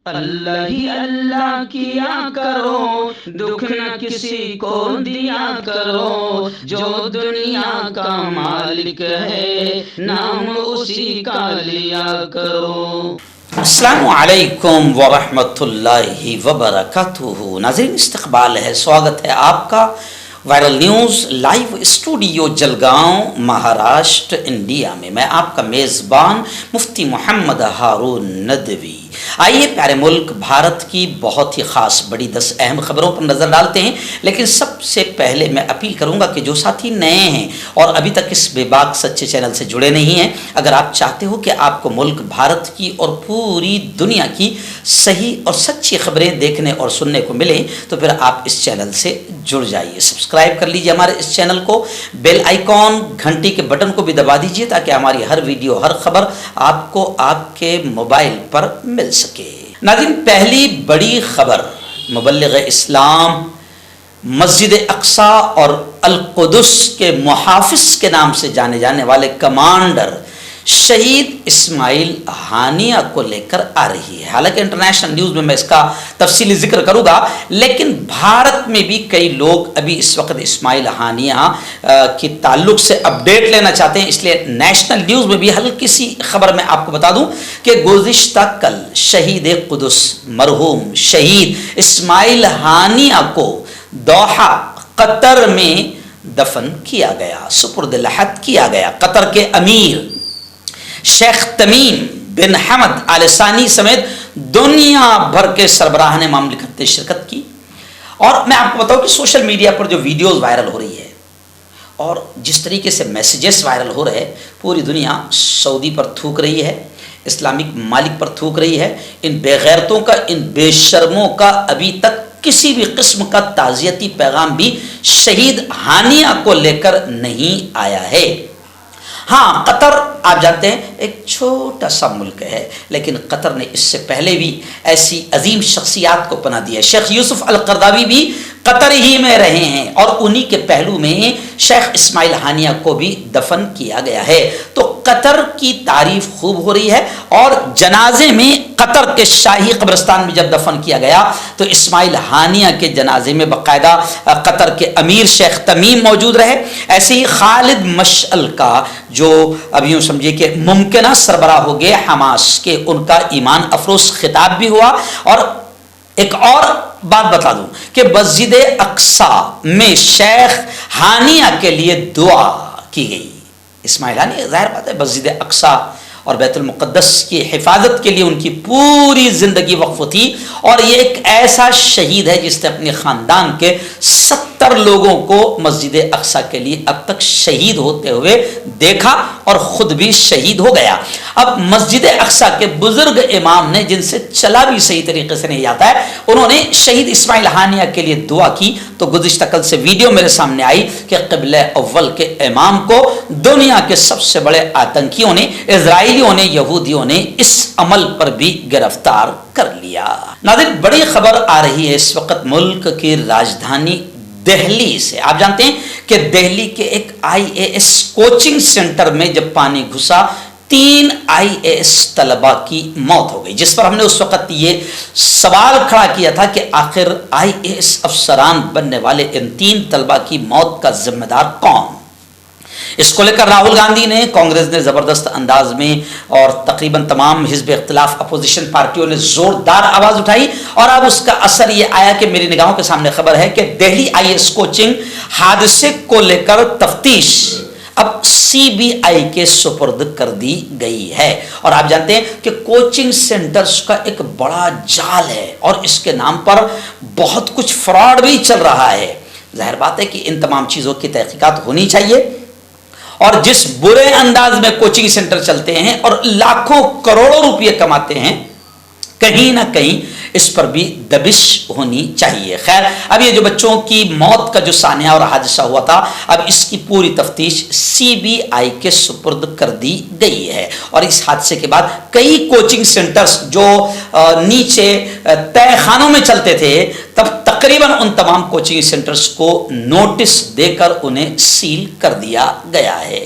اللہ ہی اللہ کیا کرو، دکھ نہ کسی کو دیا کرو، جو دنیا کا مالک ہے نام اسی کا لیا کرو۔ السلام علیکم ورحمۃ اللہ وبرکاتہ۔ ناظرین، استقبال ہے، سواگت ہے آپ کا viral news live studio Jalgaon, Maharashtra, India میں۔ میں آپ کا میزبان مفتی محمد ہارون ندوی۔ آئیے پیارے ملک بھارت کی بہت ہی خاص بڑی 10 اہم خبروں پر نظر ڈالتے ہیں، لیکن سب سے پہلے میں اپیل کروں گا کہ جو ساتھی نئے ہیں اور ابھی تک اس بے باک سچے چینل سے جڑے نہیں ہیں، اگر آپ چاہتے ہو کہ آپ کو ملک بھارت کی اور پوری دنیا کی صحیح اور سچی خبریں دیکھنے اور سننے کو ملیں تو پھر آپ اس چینل سے جڑ جائیے، سبسکرائب کر لیجیے ہمارے اس چینل کو، بیل آئیکن گھنٹی کے بٹن کو بھی دبا دیجیے تاکہ ہماری ہر ویڈیو ہر خبر آپ کو آپ کے موبائل پر مل سکے۔ ناظرین، پہلی بڑی خبر، مبلغ اسلام، مسجد اقصی اور القدس کے محافظ کے نام سے جانے جانے والے کمانڈر شہید اسماعیل ہانیہ کو لے کر آ رہی ہے۔ حالانکہ انٹرنیشنل نیوز میں اس کا تفصیلی ذکر کروں گا، لیکن بھارت میں بھی کئی لوگ ابھی اس وقت اسماعیل ہانیہ کے تعلق سے اپڈیٹ لینا چاہتے ہیں، اس لیے نیشنل نیوز میں بھی ہلکی سی خبر میں آپ کو بتا دوں کہ گزشتہ کل شہید قدس مرحوم شہید اسماعیل ہانیہ کو دوحہ قطر میں دفن کیا گیا، سپرد لحد کیا گیا۔ قطر کے امیر شیخ تمیم بن حمد آل ثانی سمیت دنیا بھر کے سربراہان مملکت نے شرکت کی۔ اور میں آپ کو بتاؤں کہ سوشل میڈیا پر جو ویڈیوز وائرل ہو رہی ہے اور جس طریقے سے میسیجز وائرل ہو رہے ہیں، پوری دنیا سعودی پر تھوک رہی ہے، اسلامک ممالک پر تھوک رہی ہے۔ ان بے غیرتوں کا، ان بے شرموں کا ابھی تک کسی بھی قسم کا تعزیتی پیغام بھی شہید ہانیہ کو لے کر نہیں آیا ہے۔ ہاں، قطر آپ جانتے ہیں ایک چھوٹا سا ملک ہے، لیکن قطر نے اس سے پہلے بھی ایسی عظیم شخصیات کو پناہ دی ہے۔ شیخ یوسف القرضاوی بھی قطر ہی میں رہے ہیں اور انہی کے پہلو میں شیخ اسماعیل ہانیہ کو بھی دفن کیا گیا ہے۔ تو قطر کی تعریف خوب ہو رہی ہے، اور جنازے میں قطر کے شاہی قبرستان میں جب دفن کیا گیا تو اسماعیل ہانیہ کے جنازے میں باقاعدہ قطر کے امیر شیخ تمیم موجود رہے۔ ایسے ہی خالد مشعل کا جو اب یوں سمجھے کہ ممکنہ سربراہ ہو گئے حماس کے، ان کا ایمان افروز خطاب بھی ہوا۔ اور ایک اور بات بتا دوں کہ مسجد اقصی میں شیخ ہانیہ کے لیے دعا کی گئی۔ اسماعیل ہانیہ ظاہر بات ہے مسجد اقصی اور بیت المقدس کی حفاظت کے لیے ان کی پوری زندگی وقف تھی، اور یہ ایک ایسا شہید ہے جس نے اپنے خاندان کے 70 لوگوں کو مسجد اقصی کے لیے اب تک شہید ہوتے ہوئے دیکھا اور خود بھی شہید ہو گیا۔ اب مسجد اقصی کے بزرگ امام نے، جن سے چلا بھی صحیح طریقے سے نہیں آتا ہے، انہوں نے شہید اسماعیل ہانیہ کے لیے دعا کی۔ تو گزشتہ کل سے ویڈیو میرے سامنے آئی کہ قبلہ اول کے امام کو دنیا کے سب سے بڑے آتنکیوں نے، اسرائیلیوں نے، یہودیوں نے اس عمل پر بھی گرفتار کر لیا۔ ناظرین، بڑی خبر آ رہی ہے اس وقت ملک کی راجدھانی دہلی سے۔ آپ جانتے ہیں کہ دہلی کے ایک IAS کوچنگ سینٹر میں جب پانی گھسا 3 IAS طلباء کی موت ہو گئی، جس پر ہم نے اس وقت یہ سوال کھڑا کیا تھا کہ آخر IAS افسران بننے والے ان 3 طلباء کی موت کا ذمہ دار کون؟ اس کو لے کر راہل گاندھی نے، کانگریس نے زبردست انداز میں، اور تقریباً تمام حزب اختلاف اپوزیشن پارٹیوں نے زوردار آواز اٹھائی، اور اب اس کا اثر یہ آیا کہ میری نگاہوں کے سامنے خبر ہے کہ دہلی IAS کوچنگ حادثے کو لے کر تفتیش اب CBI کے سپرد کر دی گئی ہے۔ اور آپ جانتے ہیں کہ کوچنگ سینٹرز کا ایک بڑا جال ہے اور اس کے نام پر بہت کچھ فراڈ بھی چل رہا ہے۔ ظاہر بات ہے کہ ان تمام چیزوں کی تحقیقات ہونی چاہیے، اور جس برے انداز میں کوچنگ سینٹر چلتے ہیں اور لاکھوں کروڑوں روپے کماتے ہیں، کہیں نہ کہیں اس پر بھی دبش ہونی چاہیے۔ خیر، اب یہ جو بچوں کی موت کا جو سانحہ اور حادثہ ہوا تھا، اب اس کی پوری تفتیش CBI کے سپرد کر دی گئی ہے۔ اور اس حادثے کے بعد کئی کوچنگ سینٹرز جو نیچے تہ خانوں میں چلتے تھے، تب تقریباً ان تمام کوچنگ سینٹرز کو نوٹس دے کر انہیں سیل کر دیا گیا ہے۔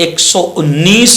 119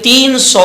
300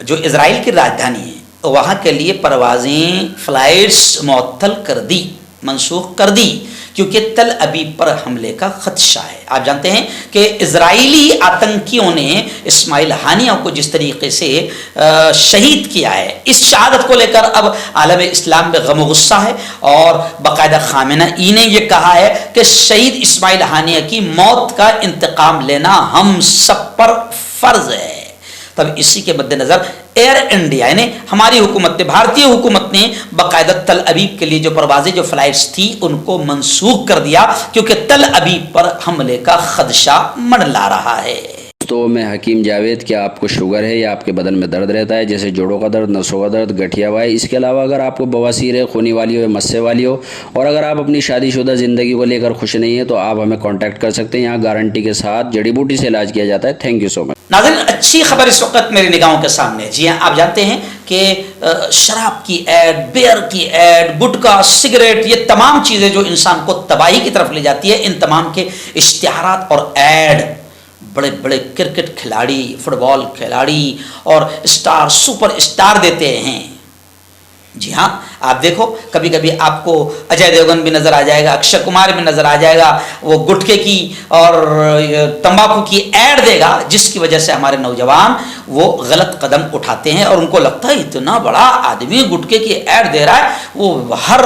جو اسرائیل کی راجدھانی ہے وہاں کے لیے پروازیں فلائٹس معطل کر دی، منسوخ کر دی، کیونکہ تل ابیب پر حملے کا خدشہ ہے۔ آپ جانتے ہیں کہ اسرائیلی آتنکیوں نے اسماعیل ہانیہ کو جس طریقے سے شہید کیا ہے، اس شہادت کو لے کر اب عالم اسلام میں غم و غصہ ہے، اور باقاعدہ خامنہ ای نے یہ کہا ہے کہ شہید اسماعیل ہانیہ کی موت کا انتقام لینا ہم سب پر فرض ہے۔ تب اسی کے مد نظر ایئر انڈیا یعنی ہماری حکومت نے، بھارتی حکومت نے باقاعدہ تل ابیب کے لیے جو پروازیں، جو فلائٹس تھی ان کو منسوخ کر دیا، کیونکہ تل ابیب پر حملے کا خدشہ منڈلا رہا ہے۔ تو میں حکیم جاوید، کیا آپ کو شوگر ہے یا آپ کے بدن میں درد رہتا ہے، جیسے جوڑوں کا درد، نسوں کا درد، گٹھیا ہوا ہے؟ اس کے علاوہ اگر آپ کو بواسیر ہے، خونی والی ہو، مسے والی ہو، اور اگر آپ اپنی شادی شدہ زندگی کو لے کر خوش نہیں ہیں تو آپ ہمیں کانٹیکٹ کر سکتے ہیں۔ یہاں گارنٹی کے ساتھ جڑی بوٹی سے علاج کیا جاتا ہے۔ تھینک یو سو مچ۔ ناظرین، اچھی خبر اس وقت میری نگاہوں کے سامنے ہے۔ جی ہاں، آپ جانتے ہیں کہ شراب کی ایڈ، بیئر کی ایڈ، گٹکا، سگریٹ، یہ تمام چیزیں جو انسان کو تباہی کی طرف لے جاتی ہے، ان تمام کے اشتہارات اور ایڈ بڑے بڑے کرکٹ کھلاڑی، فٹ بال کھلاڑی اور اسٹار، سپر اسٹار دیتے ہیں۔ جی ہاں، آپ دیکھو کبھی کبھی آپ کو اجے دیوگن بھی نظر آ جائے گا، اکشے کمار بھی نظر آ جائے گا، وہ گٹکے کی اور تمباکو کی ایڈ دے گا، جس کی وجہ سے ہمارے نوجوان وہ غلط قدم اٹھاتے ہیں، اور ان کو لگتا ہے اتنا بڑا آدمی گٹکے کی ایڈ دے رہا ہے، وہ ہر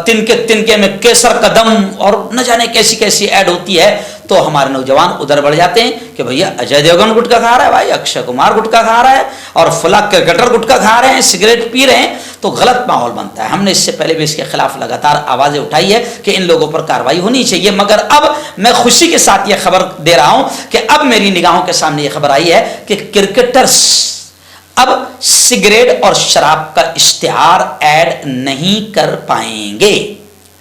تنکے میں کیسر قدم اور نہ جانے کیسی کیسی ایڈ ہوتی ہے، تو ہمارے نوجوان ادھر بڑھ جاتے ہیں کہ بھیا اجے دیوگن گٹکا کھا رہا ہے، بھائی اکشے کمار گٹکا کھا رہا ہے، اور فلاں کرکٹر گٹکا کھا رہے ہیں، سگریٹ پی رہے ہیں، تو غلط ماحول بنتا ہے۔ ہم نے اس سے پہلے بھی اس کے خلاف لگاتار آوازیں اٹھائی ہے کہ ان لوگوں پر کارروائی ہونی چاہیے، مگر اب میں خوشی کے ساتھ یہ خبر دے رہا ہوں کہ اب میری نگاہوں کے سامنے یہ خبر آئی ہے کہ کرکٹرز اب سگریٹ اور شراب کا اشتہار ایڈ نہیں کر پائیں گے۔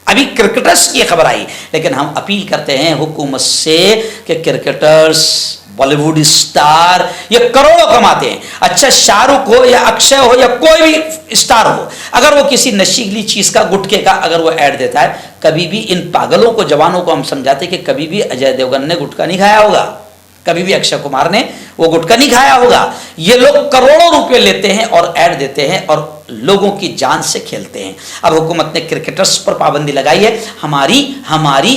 ابھی کرکٹرز کی خبر آئی، لیکن ہم اپیل کرتے ہیں حکومت سے کہ کرکٹرز، بالی ووڈ اسٹار، یہ کروڑوں کماتے ہیں، اچھا شاہ رخ ہو یا اکشے ہو یا کوئی بھی اسٹار ہو، اگر وہ کسی نشیلی چیز کا، گٹکے کا اگر وہ ایڈ دیتا ہے، کبھی بھی ان پاگلوں کو، جوانوں کو ہم سمجھاتے کہ کبھی بھی اجے دیوگن نے گٹکا نہیں کھایا ہوگا، کبھی بھی اکشے کمار نے وہ گٹکا نہیں کھایا ہوگا۔ یہ لوگ کروڑوں روپے لیتے ہیں اور ایڈ دیتے ہیں اور لوگوں کی جان سے کھیلتے ہیں۔ اب حکومت نے کرکٹرز پر پابندی لگائی ہے۔ ہماری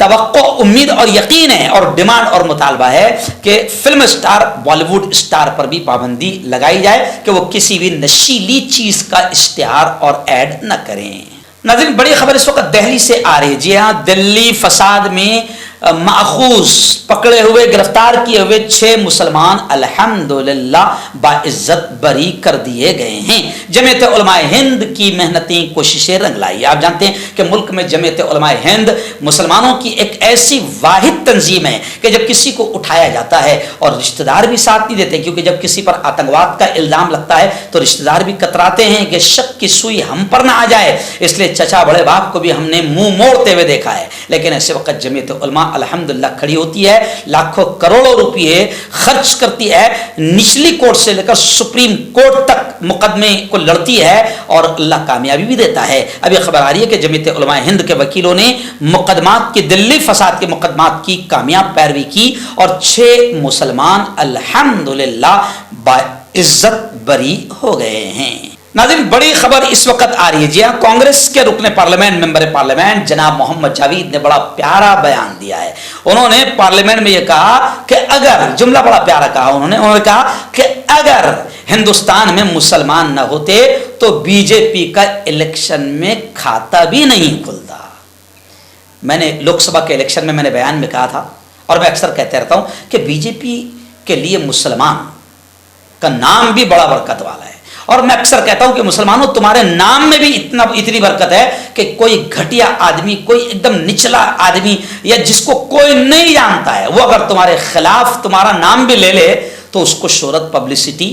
توقع، امید اور یقین ہے اور ڈیمانڈ اور مطالبہ ہے کہ film star, Bollywood star پر بھی پابندی لگائی جائے کہ وہ کسی بھی نشیلی چیز کا اشتہار اور ایڈ نہ کریں۔ ناظرین، بڑی خبر اس وقت دہلی سے آ رہی ہے۔ جی ہاں، دلی فساد میں ماخوذ، پکڑے ہوئے، گرفتار کیے ہوئے 6 مسلمان الحمدللہ باعزت بری کر دیے گئے ہیں۔ جمعیت علماء ہند کی محنتی کوششیں رنگ لائی۔ آپ جانتے ہیں کہ ملک میں جمعیت علماء ہند مسلمانوں کی ایک ایسی واحد تنظیم ہے کہ جب کسی کو اٹھایا جاتا ہے اور رشتہ دار بھی ساتھ نہیں دیتے، کیونکہ جب کسی پر آتنکواد کا الزام لگتا ہے تو رشتہ دار بھی کتراتے ہیں کہ شک کی سوئی ہم پر نہ آ جائے، اس لیے چچا بڑے باپ کو بھی ہم نے منہ موڑتے ہوئے دیکھا ہے۔ لیکن ایسے وقت جمعیت علماء الحمدللہ کھڑی ہوتی ہے، لاکھوں کروڑوں روپئے خرچ کرتی ہے، نچلی کورٹ سے لے کر سپریم کورٹ تک مقدمے کو لڑتی ہے اور اللہ کامیابی بھی دیتا ہے۔ اب یہ خبر آ رہی ہے کہ جمعیت علماء ہند کے وکیلوں نے مقدمات کی، دلی فساد کے مقدمات کی کامیاب پیروی کی اور 6 مسلمان الحمدللہ باعزت بری ہو گئے ہیں۔ ناظرین، بڑی خبر اس وقت آ رہی ہے۔ جی ہاں، کانگریس کے رکن پارلیمنٹ، ممبر پارلیمنٹ جناب محمد جاوید نے بڑا پیارا بیان دیا ہے۔ انہوں نے پارلیمنٹ میں یہ کہا کہ اگر، جملہ بڑا پیارا کہا انہوں نے کہا کہ اگر ہندوستان میں مسلمان نہ ہوتے تو بی جے پی کا الیکشن میں کھاتا بھی نہیں کھلتا۔ میں نے لوک سبھا کے الیکشن میں نے بیان میں کہا تھا اور میں اکثر کہتے رہتا ہوں کہ بی جے پی کے لیے مسلمان کا نام بھی بڑا برکت والا ہے، اور میں اکثر کہتا ہوں کہ مسلمانوں، تمہارے نام میں بھی اتنی برکت ہے کہ کوئی گھٹیا آدمی، کوئی ایک دم نچلا آدمی یا جس کو کوئی نہیں جانتا ہے، وہ اگر تمہارے خلاف تمہارا نام بھی لے لے تو اس کو شہرت، پبلسٹی